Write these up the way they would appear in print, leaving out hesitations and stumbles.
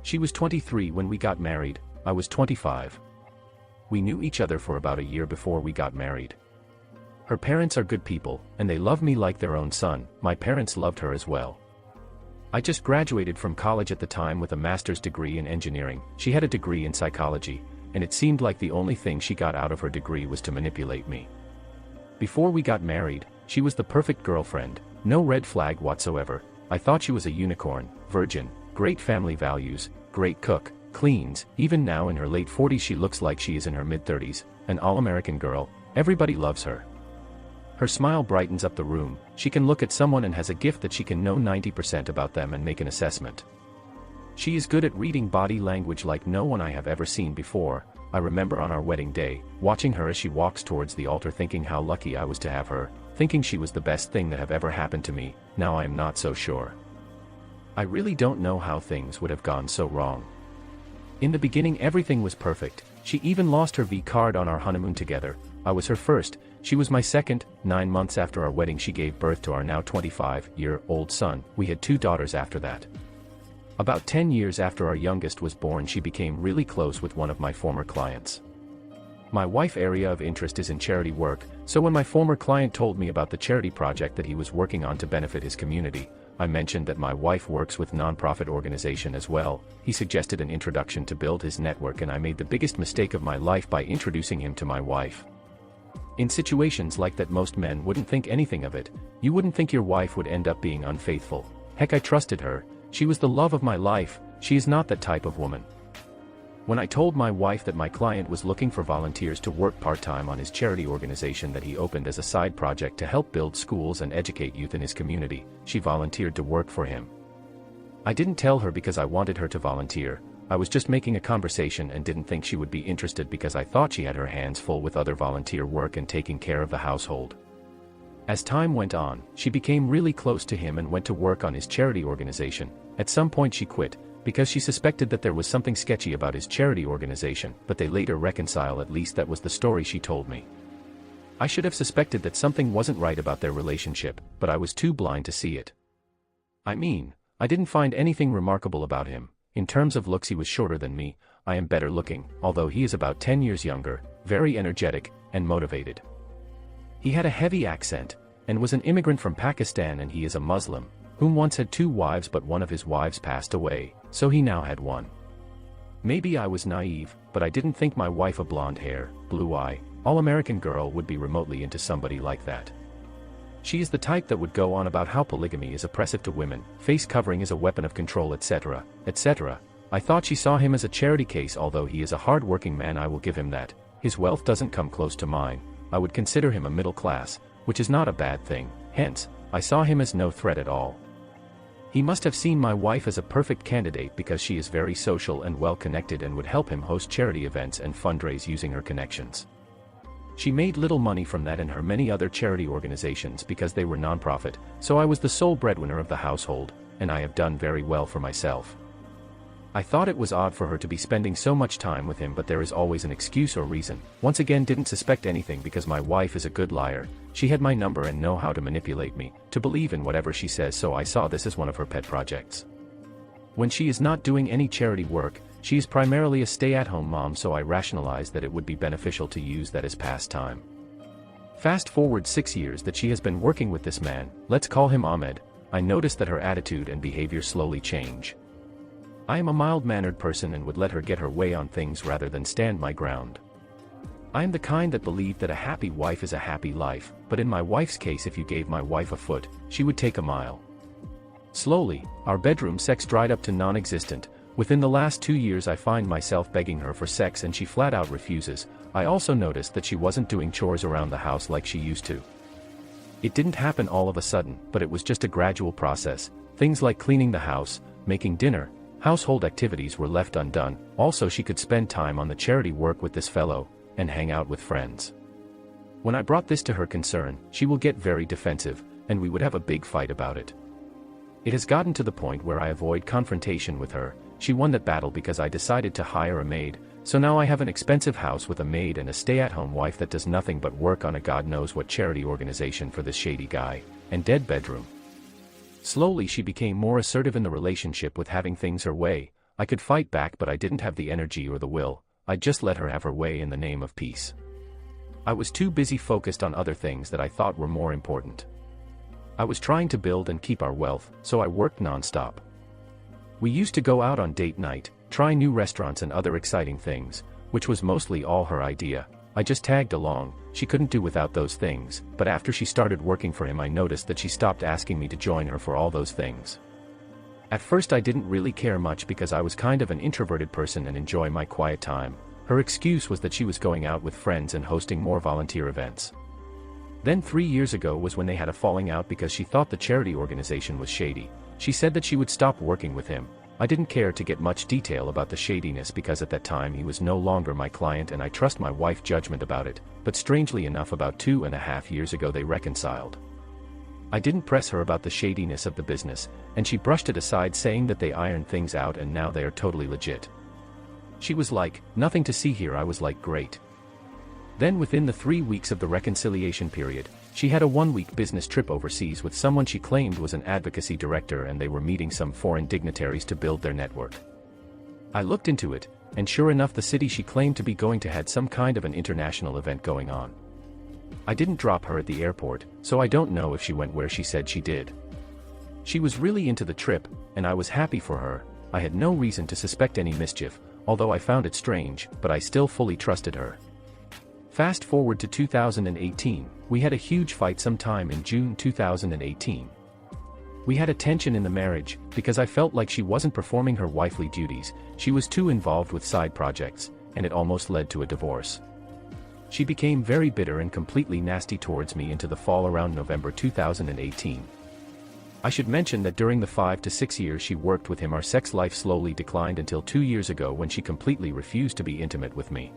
She was 23 when we got married, I was 25. We knew each other for about a year before we got married. Her parents are good people, and they love me like their own son. My parents loved her as well. I just graduated from college at the time with a master's degree in engineering. She had a degree in psychology, and it seemed like the only thing she got out of her degree was to manipulate me. Before we got married, she was the perfect girlfriend, no red flag whatsoever. I thought she was a unicorn, virgin, great family values, great cook, cleans. Even now in her late 40s she looks like she is in her mid-30s, an all-American girl. Everybody loves her. Her smile brightens up the room. She can look at someone and has a gift that she can know 90% about them and make an assessment. She is good at reading body language like no one I have ever seen before. I remember on our wedding day, watching her as she walks towards the altar thinking how lucky I was to have her, thinking she was the best thing that have ever happened to me. Now I am not so sure. I really don't know how things would have gone so wrong. In the beginning everything was perfect. She even lost her V card on our honeymoon together. I was her first, she was my second. 9 months after our wedding she gave birth to our now 25-year-old son. We had 2 daughters after that. About 10 years after our youngest was born she became really close with one of my former clients. My wife's area of interest is in charity work, so when my former client told me about the charity project that he was working on to benefit his community, I mentioned that my wife works with non-profit organization as well. He suggested an introduction to build his network and I made the biggest mistake of my life by introducing him to my wife. In situations like that most men wouldn't think anything of it. You wouldn't think your wife would end up being unfaithful. Heck, I trusted her. She was the love of my life. She is not that type of woman. When I told my wife that my client was looking for volunteers to work part-time on his charity organization that he opened as a side project to help build schools and educate youth in his community, she volunteered to work for him. I didn't tell her because I wanted her to volunteer. I was just making a conversation and didn't think she would be interested because I thought she had her hands full with other volunteer work and taking care of the household. As time went on, she became really close to him and went to work on his charity organization. At some point she quit, because she suspected that there was something sketchy about his charity organization, but they later reconciled. At least that was the story she told me. I should have suspected that something wasn't right about their relationship, but I was too blind to see it. I mean, I didn't find anything remarkable about him. In terms of looks he was shorter than me. I am better looking, although he is about 10 years younger, very energetic, and motivated. He had a heavy accent, and was an immigrant from Pakistan, and he is a Muslim, whom once had 2 wives but one of his wives passed away, so he now had 1. Maybe I was naive, but I didn't think my wife, a blonde hair, blue eye, all-American girl, would be remotely into somebody like that. She is the type that would go on about how polygamy is oppressive to women, face covering is a weapon of control, etc., etc. I thought she saw him as a charity case. Although he is a hard-working man, I will give him that. His wealth doesn't come close to mine. I would consider him a middle class, which is not a bad thing. Hence, I saw him as no threat at all. He must have seen my wife as a perfect candidate because she is very social and well-connected and would help him host charity events and fundraise using her connections. She made little money from that and her many other charity organizations because they were non-profit, so I was the sole breadwinner of the household, and I have done very well for myself. I thought it was odd for her to be spending so much time with him, but there is always an excuse or reason. Once again, didn't suspect anything because my wife is a good liar. She had my number and know how to manipulate me, to believe in whatever she says, so I saw this as one of her pet projects. When she is not doing any charity work, she is primarily a stay-at-home mom, so I rationalized that it would be beneficial to use that as pastime. Fast forward 6 years that she has been working with this man, let's call him Ahmed. I noticed that her attitude and behavior slowly change. I am a mild-mannered person and would let her get her way on things rather than stand my ground. I am the kind that believed that a happy wife is a happy life, but in my wife's case, if you gave my wife a foot, she would take a mile. Slowly, our bedroom sex dried up to non-existent. Within the last 2 years I find myself begging her for sex and she flat out refuses. I also noticed that she wasn't doing chores around the house like she used to. It didn't happen all of a sudden, but it was just a gradual process. Things like cleaning the house, making dinner, household activities were left undone. Also, she could spend time on the charity work with this fellow, and hang out with friends. When I brought this to her concern, she will get very defensive, and we would have a big fight about it. It has gotten to the point where I avoid confrontation with her. She won that battle because I decided to hire a maid, so now I have an expensive house with a maid and a stay-at-home wife that does nothing but work on a god knows what charity organization for this shady guy, and dead bedroom. Slowly she became more assertive in the relationship with having things her way. I could fight back, but I didn't have the energy or the will. I just let her have her way in the name of peace. I was too busy focused on other things that I thought were more important. I was trying to build and keep our wealth, so I worked non-stop. We used to go out on date night, try new restaurants and other exciting things, which was mostly all her idea. I just tagged along. She couldn't do without those things, but after she started working for him I noticed that she stopped asking me to join her for all those things. At first I didn't really care much because I was kind of an introverted person and enjoy my quiet time. Her excuse was that she was going out with friends and hosting more volunteer events. Then 3 years ago was when they had a falling out because she thought the charity organization was shady. She said that she would stop working with him. I didn't care to get much detail about the shadiness because at that time he was no longer my client and I trust my wife's judgment about it, but strangely enough about 2.5 years ago they reconciled. I didn't press her about the shadiness of the business, and she brushed it aside saying that they ironed things out and now they are totally legit. She was like, "Nothing to see here." I was like, "Great." Then within the 3 weeks of the reconciliation period, she had a 1-week business trip overseas with someone she claimed was an advocacy director and they were meeting some foreign dignitaries to build their network. I looked into it, and sure enough the city she claimed to be going to had some kind of an international event going on. I didn't drop her at the airport, so I don't know if she went where she said she did. She was really into the trip, and I was happy for her. I had no reason to suspect any mischief, although I found it strange, but I still fully trusted her. Fast forward to 2018, we had a huge fight sometime in June 2018. We had a tension in the marriage, because I felt like she wasn't performing her wifely duties, she was too involved with side projects, and it almost led to a divorce. She became very bitter and completely nasty towards me into the fall around November 2018. I should mention that during the 5 to 6 years she worked with him our sex life slowly declined until 2 years ago when she completely refused to be intimate with me.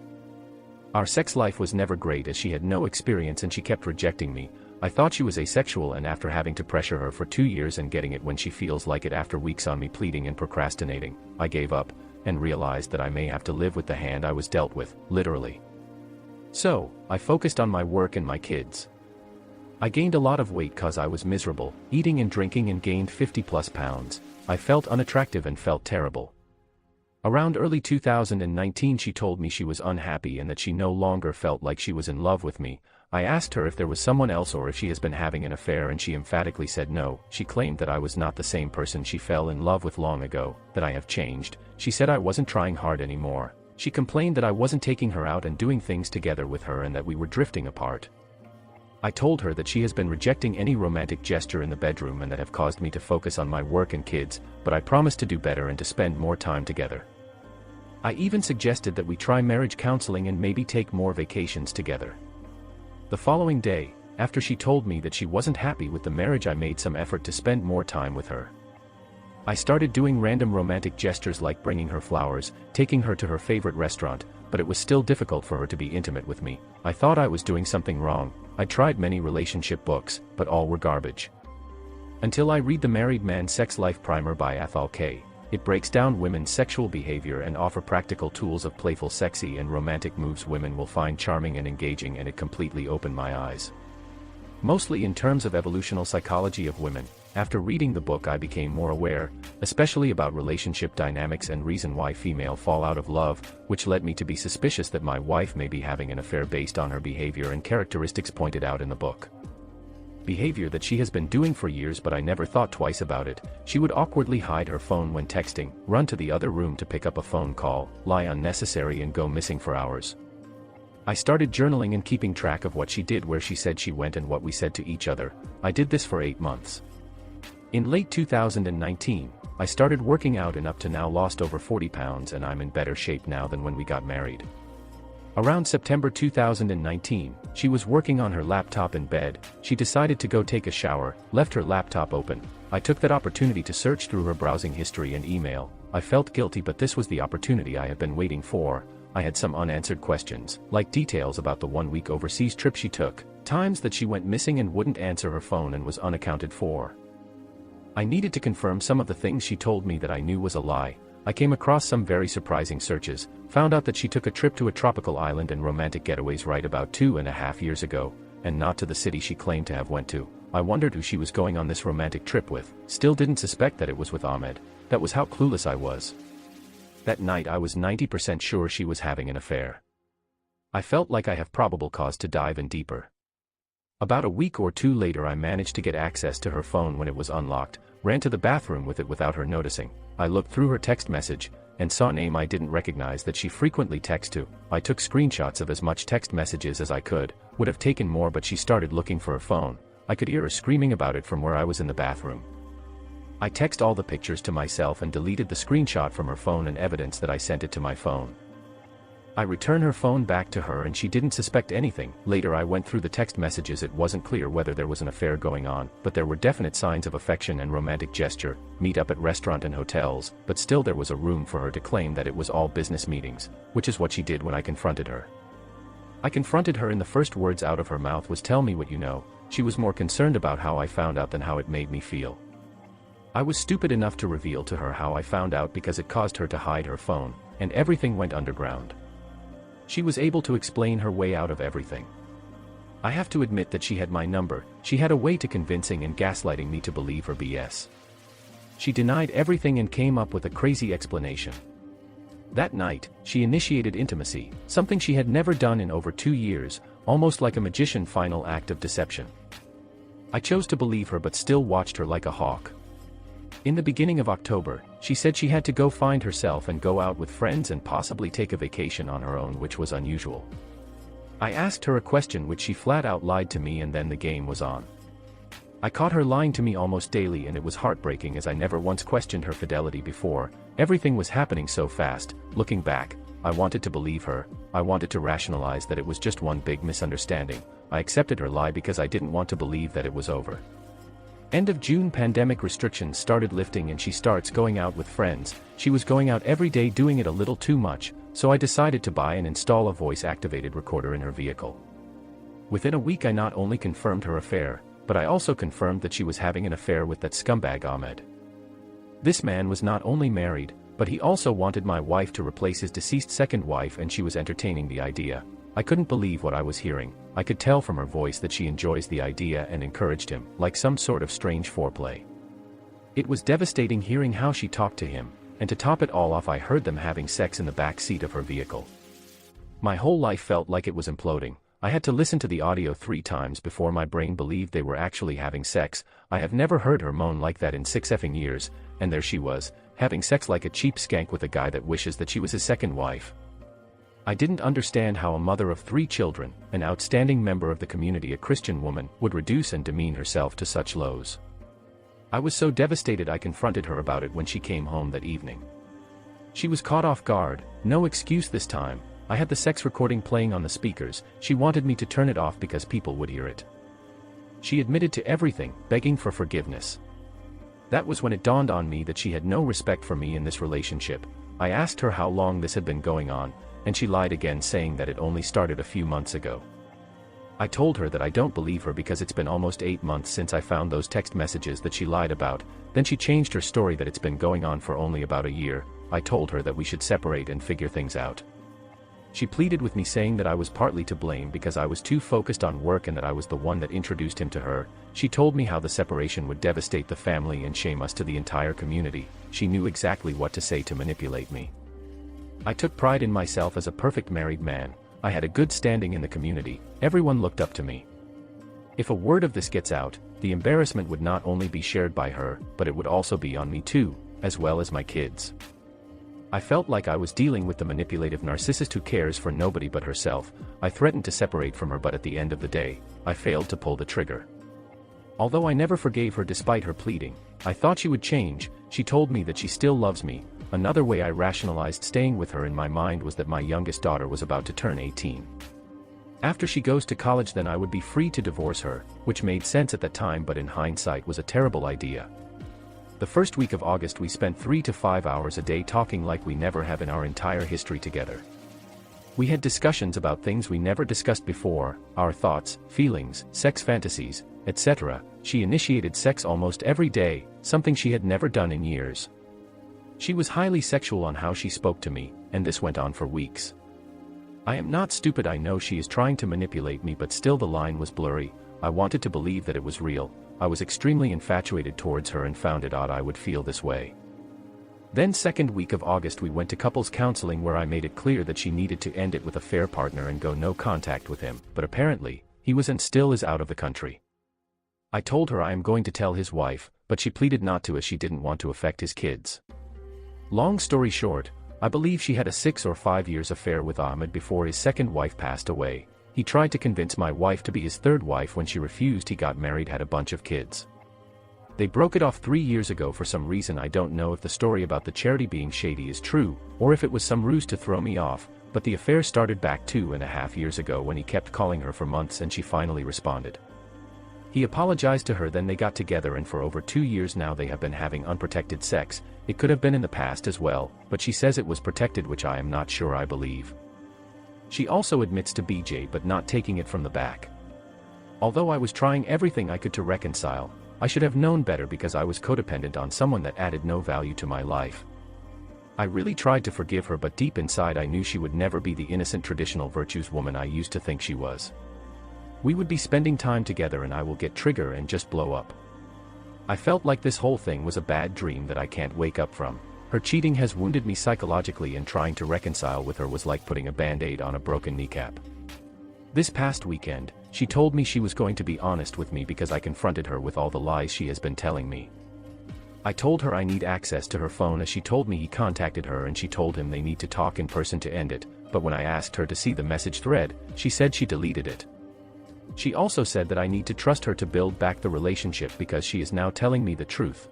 Our sex life was never great as she had no experience and she kept rejecting me. I thought she was asexual, and after having to pressure her for 2 years and getting it when she feels like it after weeks on me pleading and procrastinating, I gave up, and realized that I may have to live with the hand I was dealt with, literally. So, I focused on my work and my kids. I gained a lot of weight cause I was miserable, eating and drinking, and gained 50+ pounds. I felt unattractive and felt terrible. Around early 2019 she told me she was unhappy and that she no longer felt like she was in love with me. I asked her if there was someone else or if she has been having an affair, and she emphatically said no. She claimed that I was not the same person she fell in love with long ago, that I have changed. She said I wasn't trying hard anymore. She complained that I wasn't taking her out and doing things together with her and that we were drifting apart. I told her that she has been rejecting any romantic gesture in the bedroom and that have caused me to focus on my work and kids, but I promised to do better and to spend more time together. I even suggested that we try marriage counseling and maybe take more vacations together. The following day, after she told me that she wasn't happy with the marriage, I made some effort to spend more time with her. I started doing random romantic gestures like bringing her flowers, taking her to her favorite restaurant, but it was still difficult for her to be intimate with me. I thought I was doing something wrong. I tried many relationship books, but all were garbage. Until I read The Married Man's Sex Life Primer by Athol K. It breaks down women's sexual behavior and offer practical tools of playful, sexy, and romantic moves women will find charming and engaging, and it completely opened my eyes. Mostly in terms of evolutional psychology of women. After reading the book I became more aware, especially about relationship dynamics and reason why female fall out of love, which led me to be suspicious that my wife may be having an affair based on her behavior and characteristics pointed out in the book. Behavior that she has been doing for years, but I never thought twice about it. She would awkwardly hide her phone when texting, run to the other room to pick up a phone call, lie unnecessary, and go missing for hours. I started journaling and keeping track of what she did, where she said she went, and what we said to each other. I did this for 8 months. In late 2019, I started working out and up to now lost over 40 pounds, and I'm in better shape now than when we got married. Around September 2019, she was working on her laptop in bed. She decided to go take a shower, left her laptop open. I took that opportunity to search through her browsing history and email. I felt guilty, but this was the opportunity I had been waiting for. I had some unanswered questions, like details about the 1-week overseas trip she took, times that she went missing and wouldn't answer her phone and was unaccounted for. I needed to confirm some of the things she told me that I knew was a lie. I came across some very surprising searches, found out that she took a trip to a tropical island and romantic getaways right about 2.5 years ago, and not to the city she claimed to have went to. I wondered who she was going on this romantic trip with, still didn't suspect that it was with Ahmed. That was how clueless I was. That night I was 90% sure she was having an affair. I felt like I have probable cause to dive in deeper. About a week or two later I managed to get access to her phone when it was unlocked, ran to the bathroom with it without her noticing. I looked through her text message, and saw a name I didn't recognize that she frequently texts to. I took screenshots of as much text messages as I could, would have taken more but she started looking for her phone. I could hear her screaming about it from where I was in the bathroom. I texted all the pictures to myself and deleted the screenshot from her phone and evidence that I sent it to my phone. I returned her phone back to her and she didn't suspect anything. Later I went through the text messages. It wasn't clear whether there was an affair going on, but there were definite signs of affection and romantic gesture, meet up at restaurant and hotels, but still there was a room for her to claim that it was all business meetings, which is what she did when I confronted her. I confronted her and the first words out of her mouth was, "Tell me what you know." She was more concerned about how I found out than how it made me feel. I was stupid enough to reveal to her how I found out because it caused her to hide her phone, and everything went underground. She was able to explain her way out of everything. I have to admit that she had my number. She had a way to convincing and gaslighting me to believe her BS. She denied everything and came up with a crazy explanation. That night, she initiated intimacy, something she had never done in over 2 years, almost like a magician final act of deception. I chose to believe her but still watched her like a hawk. In the beginning of October, she said she had to go find herself and go out with friends and possibly take a vacation on her own, which was unusual. I asked her a question which she flat out lied to me, and then the game was on. I caught her lying to me almost daily and it was heartbreaking as I never once questioned her fidelity before. Everything was happening so fast. Looking back, I wanted to believe her. I wanted to rationalize that it was just one big misunderstanding. I accepted her lie because I didn't want to believe that it was over. End of June, pandemic restrictions started lifting and she starts going out with friends. She was going out every day, doing it a little too much, so I decided to buy and install a voice-activated recorder in her vehicle. Within a week I not only confirmed her affair, but I also confirmed that she was having an affair with that scumbag Ahmed. This man was not only married, but he also wanted my wife to replace his deceased second wife, and she was entertaining the idea. I couldn't believe what I was hearing. I could tell from her voice that she enjoys the idea and encouraged him, like some sort of strange foreplay. It was devastating hearing how she talked to him, and to top it all off I heard them having sex in the back seat of her vehicle. My whole life felt like it was imploding. I had to listen to the audio 3 times before my brain believed they were actually having sex. I have never heard her moan like that in 6 effing years, and there she was, having sex like a cheap skank with a guy that wishes that she was his second wife. I didn't understand how a mother of 3 children, an outstanding member of the community, a Christian woman, would reduce and demean herself to such lows. I was so devastated I confronted her about it when she came home that evening. She was caught off guard. No excuse this time. I had the sex recording playing on the speakers. She wanted me to turn it off because people would hear it. She admitted to everything, begging for forgiveness. That was when it dawned on me that she had no respect for me in this relationship. I asked her how long this had been going on, and she lied again, saying that it only started a few months ago. I told her that I don't believe her because it's been almost 8 months since I found those text messages that she lied about. Then she changed her story that it's been going on for only about a year. I told her that we should separate and figure things out. She pleaded with me, saying that I was partly to blame because I was too focused on work and that I was the one that introduced him to her. She told me how the separation would devastate the family and shame us to the entire community. She knew exactly what to say to manipulate me. I took pride in myself as a perfect married man. I had a good standing in the community. Everyone looked up to me. If a word of this gets out, the embarrassment would not only be shared by her, but it would also be on me too, as well as my kids. I felt like I was dealing with the manipulative narcissist who cares for nobody but herself. I threatened to separate from her, but at the end of the day, I failed to pull the trigger. Although I never forgave her despite her pleading, I thought she would change. She told me that she still loves me. Another way I rationalized staying with her in my mind was that my youngest daughter was about to turn 18. After she goes to college, then I would be free to divorce her, which made sense at that time, but in hindsight was a terrible idea. The first week of August we spent 3 to 5 hours a day talking like we never have in our entire history together. We had discussions about things we never discussed before, our thoughts, feelings, sex fantasies, etc. She initiated sex almost every day, something she had never done in years. She was highly sexual on how she spoke to me, and this went on for weeks. I am not stupid. I know she is trying to manipulate me, but still the line was blurry. I wanted to believe that it was real. I was extremely infatuated towards her and found it odd I would feel this way. Then second week of August we went to couples counseling where I made it clear that she needed to end it with a fair partner and go no contact with him, but apparently, he was and still is out of the country. I told her I am going to tell his wife, but she pleaded not to as she didn't want to affect his kids. Long story short, I believe she had a 6 or 5 years affair with Ahmed before his second wife passed away. He tried to convince my wife to be his third wife. When she refused, he got married, had a bunch of kids. They broke it off 3 years ago for some reason. I don't know if the story about the charity being shady is true, or if it was some ruse to throw me off, but the affair started back 2.5 years ago when he kept calling her for months and she finally responded. He apologized to her, then they got together, and for over 2 years now they have been having unprotected sex. It could have been in the past as well, but she says it was protected, which I am not sure I believe. She also admits to BJ but not taking it from the back. Although I was trying everything I could to reconcile, I should have known better because I was codependent on someone that added no value to my life. I really tried to forgive her, but deep inside I knew she would never be the innocent traditional virtues woman I used to think she was. We would be spending time together and I will get trigger and just blow up. I felt like this whole thing was a bad dream that I can't wake up from. Her cheating has wounded me psychologically, and trying to reconcile with her was like putting a band-aid on a broken kneecap. This past weekend, she told me she was going to be honest with me because I confronted her with all the lies she has been telling me. I told her I need access to her phone as she told me he contacted her and she told him they need to talk in person to end it, but when I asked her to see the message thread, she said she deleted it. She also said that I need to trust her to build back the relationship because she is now telling me the truth.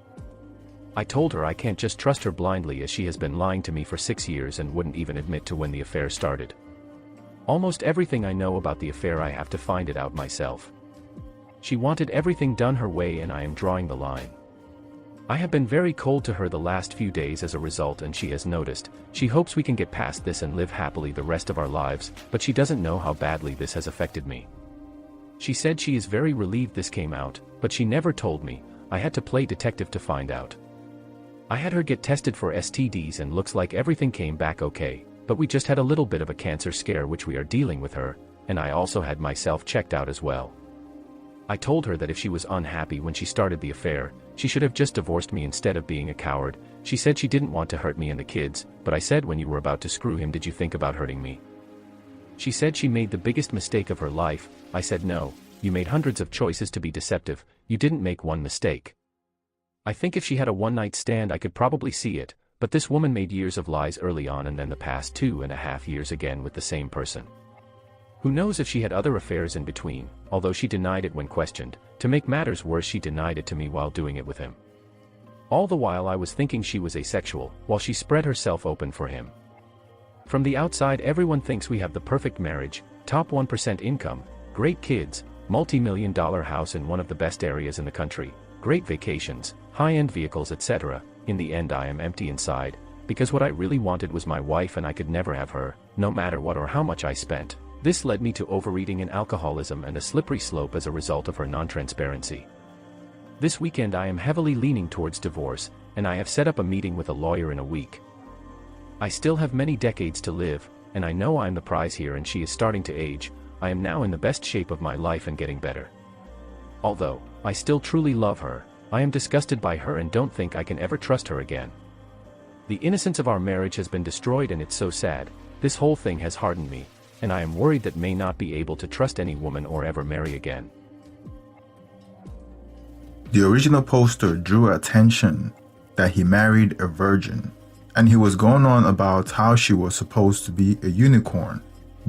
I told her I can't just trust her blindly as she has been lying to me for 6 years and wouldn't even admit to when the affair started. Almost everything I know about the affair I have to find it out myself. She wanted everything done her way and I am drawing the line. I have been very cold to her the last few days as a result, and she has noticed. She hopes we can get past this and live happily the rest of our lives, but she doesn't know how badly this has affected me. She said she is very relieved this came out, but she never told me. I had to play detective to find out. I had her get tested for STDs and looks like everything came back okay, but we just had a little bit of a cancer scare which we are dealing with her, and I also had myself checked out as well. I told her that if she was unhappy when she started the affair, she should have just divorced me instead of being a coward. She said she didn't want to hurt me and the kids, but I said, when you were about to screw him, did you think about hurting me? She said she made the biggest mistake of her life. I said no, you made hundreds of choices to be deceptive, you didn't make one mistake. I think if she had a one-night stand I could probably see it, but this woman made years of lies early on and then the past 2.5 years again with the same person. Who knows if she had other affairs in between, although she denied it when questioned. To make matters worse, she denied it to me while doing it with him. All the while I was thinking she was asexual, while she spread herself open for him. From the outside everyone thinks we have the perfect marriage, top 1% income, great kids, multi-million-dollar house in one of the best areas in the country, great vacations, high-end vehicles, etc. In the end I am empty inside, because what I really wanted was my wife and I could never have her, no matter what or how much I spent. This led me to overeating and alcoholism and a slippery slope as a result of her non-transparency. This weekend I am heavily leaning towards divorce, and I have set up a meeting with a lawyer in a week. I still have many decades to live, and I know I am the prize here and she is starting to age. I am now in the best shape of my life and getting better. Although I still truly love her, I am disgusted by her and don't think I can ever trust her again. The innocence of our marriage has been destroyed and it's so sad. This whole thing has hardened me, and I am worried that may not be able to trust any woman or ever marry again. The original poster drew attention that he married a virgin, and he was going on about how she was supposed to be a unicorn.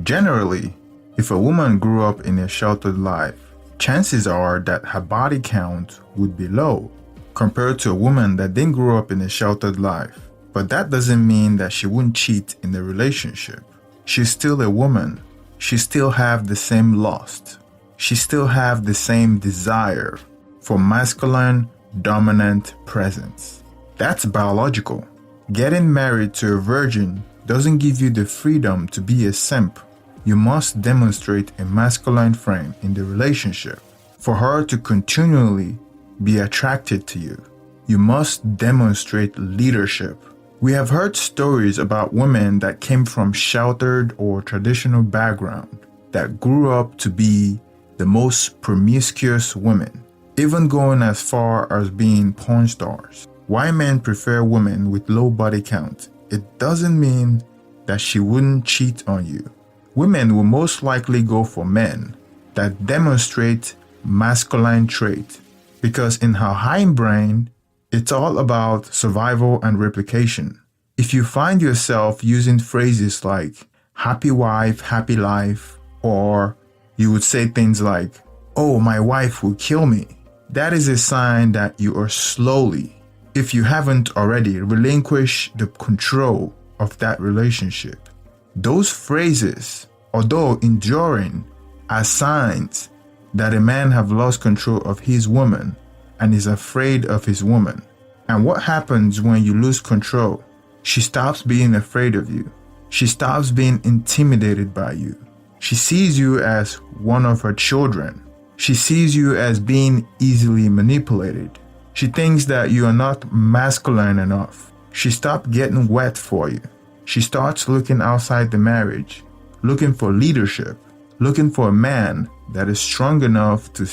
Generally, if a woman grew up in a sheltered life, chances are that her body count would be low compared to a woman that didn't grow up in a sheltered life. But that doesn't mean that she wouldn't cheat in the relationship. She's still a woman. She still have the same lust. She still have the same desire for masculine, dominant presence. That's biological. Getting married to a virgin doesn't give you the freedom to be a simp. You must demonstrate a masculine frame in the relationship for her to continually be attracted to you. You must demonstrate leadership. We have heard stories about women that came from sheltered or traditional background that grew up to be the most promiscuous women, even going as far as being porn stars. why men prefer women with low body count, it doesn't mean that she wouldn't cheat on you. Women will most likely go for men that demonstrate masculine trait because in her hindbrain, it's all about survival and replication. If you find yourself using phrases like happy wife, happy life, or you would say things like, oh, my wife will kill me, that is a sign that you are slowly, if you haven't already, relinquished the control of that relationship. Those phrases, although enduring, are signs that a man have lost control of his woman and is afraid of his woman. And what happens when you lose control? She stops being afraid of you. She stops being intimidated by you. She sees you as one of her children. She sees you as being easily manipulated. She thinks that you are not masculine enough. She stops getting wet for you. She starts looking outside the marriage, looking for leadership, looking for a man that is strong enough to